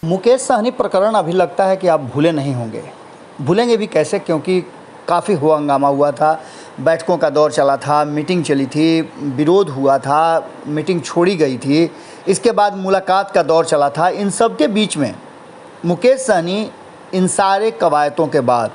मुकेश सहनी प्रकरण अभी लगता है कि आप भूले नहीं होंगे। भूलेंगे भी कैसे, क्योंकि काफ़ी हुआ हंगामा हुआ था, बैठकों का दौर चला था, मीटिंग चली थी, विरोध हुआ था, मीटिंग छोड़ी गई थी, इसके बाद मुलाकात का दौर चला था। इन सब के बीच में मुकेश सहनी इन सारे कवायतों के बाद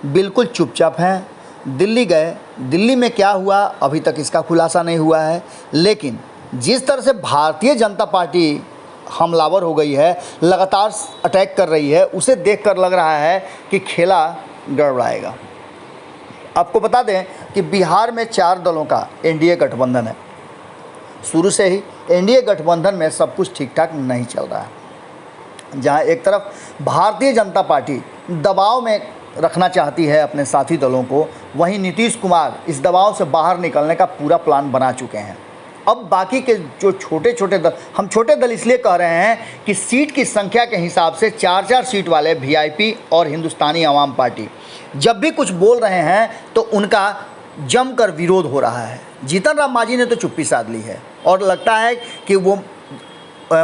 बिल्कुल चुपचाप हैं। दिल्ली गए, दिल्ली में क्या हुआ अभी तक इसका खुलासा नहीं हुआ है, लेकिन जिस तरह से भारतीय जनता पार्टी हमलावर हो गई है, लगातार अटैक कर रही है, उसे देखकर लग रहा है कि खेला गड़बड़ाएगा। आपको बता दें कि बिहार में 4 दलों का एनडीए गठबंधन है। शुरू से ही एनडीए गठबंधन में सब कुछ ठीक ठाक नहीं चल रहा है। जहां एक तरफ भारतीय जनता पार्टी दबाव में रखना चाहती है अपने साथी दलों को, वहीं नीतीश कुमार इस दबाव से बाहर निकलने का पूरा प्लान बना चुके हैं। अब बाकी के जो छोटे छोटे दल, हम छोटे दल इसलिए कह रहे हैं कि सीट की संख्या के हिसाब से 4-4 सीट वाले वीआईपी और हिंदुस्तानी आवाम पार्टी जब भी कुछ बोल रहे हैं तो उनका जमकर विरोध हो रहा है। जीतन राम मांझी ने तो चुप्पी साध ली है और लगता है कि वो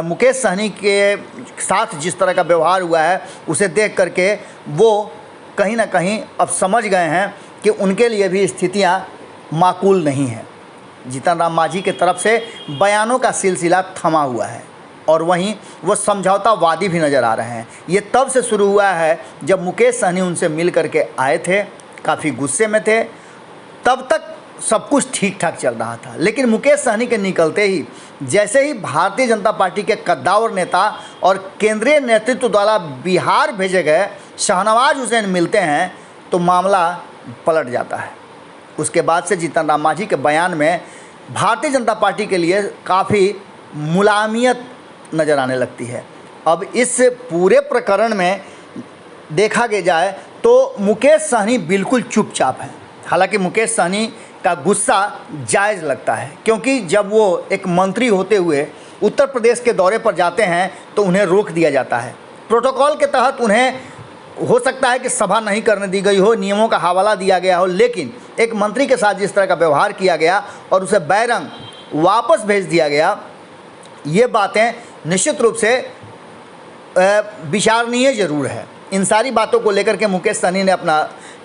मुकेश सहनी के साथ जिस तरह का व्यवहार हुआ है उसे देख करके वो कहीं ना कहीं अब समझ गए हैं कि उनके लिए भी स्थितियां माकूल नहीं हैं। जीतन राम मांझी के तरफ से बयानों का सिलसिला थमा हुआ है और वहीं वो समझौतावादी भी नज़र आ रहे हैं। ये तब से शुरू हुआ है जब मुकेश सहनी उनसे मिल करके आए थे, काफ़ी गुस्से में थे, तब तक सब कुछ ठीक ठाक चल रहा था। लेकिन मुकेश सहनी के निकलते ही जैसे ही भारतीय जनता पार्टी के कद्दावर नेता और केंद्रीय नेतृत्व द्वारा बिहार भेजे गए शाहनवाज हुसैन मिलते हैं तो मामला पलट जाता है। उसके बाद से जीतन राम मांझी के बयान में भारतीय जनता पार्टी के लिए काफ़ी मुलायमियत नज़र आने लगती है। अब इस पूरे प्रकरण में देखा गया जाए तो मुकेश सहनी बिल्कुल चुपचाप हैं। हालांकि मुकेश सहनी का गुस्सा जायज़ लगता है, क्योंकि जब वो एक मंत्री होते हुए उत्तर प्रदेश के दौरे पर जाते हैं तो उन्हें रोक दिया जाता है। प्रोटोकॉल के तहत उन्हें हो सकता है कि सभा नहीं करने दी गई हो, नियमों का हवाला दिया गया हो, लेकिन एक मंत्री के साथ जिस तरह का व्यवहार किया गया और उसे बैरंग वापस भेज दिया गया, ये बातें निश्चित रूप से विचारणीय ज़रूर है। इन सारी बातों को लेकर के मुकेश सहनी ने अपना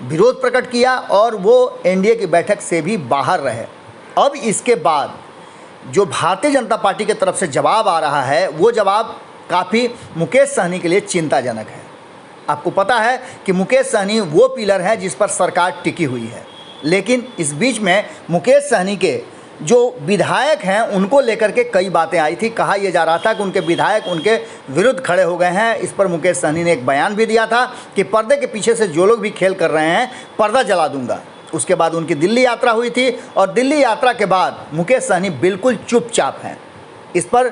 विरोध प्रकट किया और वो एनडीए की बैठक से भी बाहर रहे। अब इसके बाद जो भारतीय जनता पार्टी की तरफ से जवाब आ रहा है, वो जवाब काफ़ी मुकेश सहनी के लिए चिंताजनक है। आपको पता है कि मुकेश सहनी वो पिलर है जिस पर सरकार टिकी हुई है, लेकिन इस बीच में मुकेश सहनी के जो विधायक हैं उनको लेकर के कई बातें आई थी। कहा यह जा रहा था कि उनके विधायक उनके विरुद्ध खड़े हो गए हैं। इस पर मुकेश सहनी ने एक बयान भी दिया था कि पर्दे के पीछे से जो लोग भी खेल कर रहे हैं पर्दा जला दूंगा। उसके बाद उनकी दिल्ली यात्रा हुई थी और दिल्ली यात्रा के बाद मुकेश सहनी बिल्कुल चुपचाप हैं। इस पर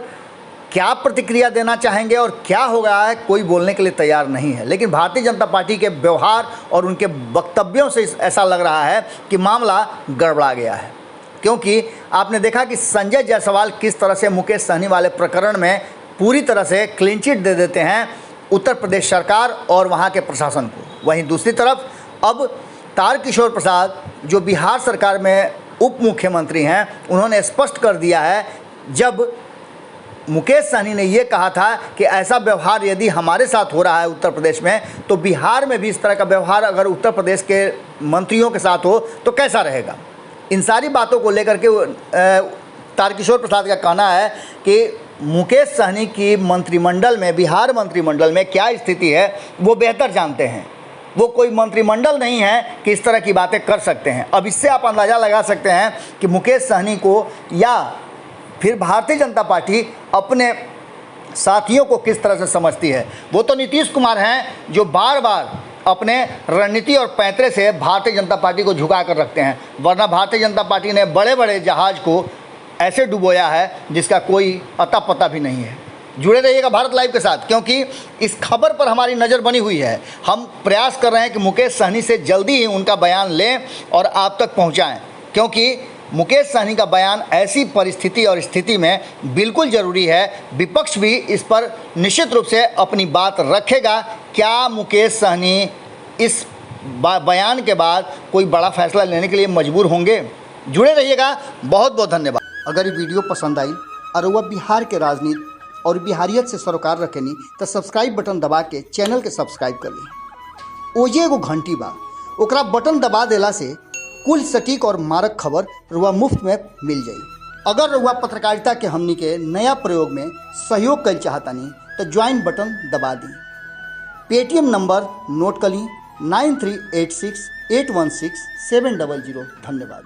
क्या प्रतिक्रिया देना चाहेंगे और क्या हो गया है कोई बोलने के लिए तैयार नहीं है। लेकिन भारतीय जनता पार्टी के व्यवहार और उनके वक्तव्यों से ऐसा लग रहा है कि मामला गड़बड़ा गया है, क्योंकि आपने देखा कि संजय जायसवाल किस तरह से मुकेश सहनी वाले प्रकरण में पूरी तरह से क्लीन चिट दे देते हैं उत्तर प्रदेश सरकार और वहाँ के प्रशासन को। वहीं दूसरी तरफ अब तारकिशोर प्रसाद जो बिहार सरकार में उप मुख्यमंत्री हैं, उन्होंने स्पष्ट कर दिया है, जब मुकेश सहनी ने ये कहा था कि ऐसा व्यवहार यदि हमारे साथ हो रहा है उत्तर प्रदेश में, तो बिहार में भी इस तरह का व्यवहार अगर उत्तर प्रदेश के मंत्रियों के साथ हो तो कैसा रहेगा। इन सारी बातों को लेकर के तारकिशोर प्रसाद का कहना है कि मुकेश सहनी की मंत्रिमंडल में, बिहार मंत्रिमंडल में क्या स्थिति है वो बेहतर जानते हैं। वो कोई मंत्रिमंडल नहीं है कि इस तरह की बातें कर सकते हैं। अब इससे आप अंदाज़ा लगा सकते हैं कि मुकेश सहनी को या फिर भारतीय जनता पार्टी अपने साथियों को किस तरह से समझती है। वो तो नीतीश कुमार हैं जो बार बार अपने रणनीति और पैंतरे से भारतीय जनता पार्टी को झुका कर रखते हैं, वरना भारतीय जनता पार्टी ने बड़े बड़े जहाज़ को ऐसे डुबोया है जिसका कोई अता पता भी नहीं है। जुड़े रहिएगा भारत लाइव के साथ, क्योंकि इस खबर पर हमारी नज़र बनी हुई है। हम प्रयास कर रहे हैं कि मुकेश सहनी से जल्दी ही उनका बयान लें और आप तक पहुँचाएँ, क्योंकि मुकेश सहनी का बयान ऐसी परिस्थिति और स्थिति में बिल्कुल ज़रूरी है। विपक्ष भी इस पर निश्चित रूप से अपनी बात रखेगा। क्या मुकेश सहनी इस बयान के बाद कोई बड़ा फैसला लेने के लिए मजबूर होंगे? जुड़े रहिएगा। बहुत बहुत धन्यवाद। अगर ये वीडियो पसंद आई और वह बिहार के राजनीति और बिहारियत से सरोकार रखेनी तो सब्सक्राइब बटन दबा के चैनल के सब्सक्राइब कर ली। ओजे एगो घंटी बा, ओकरा बटन दबा देला से कुल सटीक और मारक खबर रुआ मुफ्त में मिल जाई। अगर रुआ पत्रकारिता के हमनी के नया प्रयोग में सहयोग कर चाहतानी तो ज्वाइन बटन दबा दी। पेटीएम नंबर नोट कर ली 9386816700। धन्यवाद।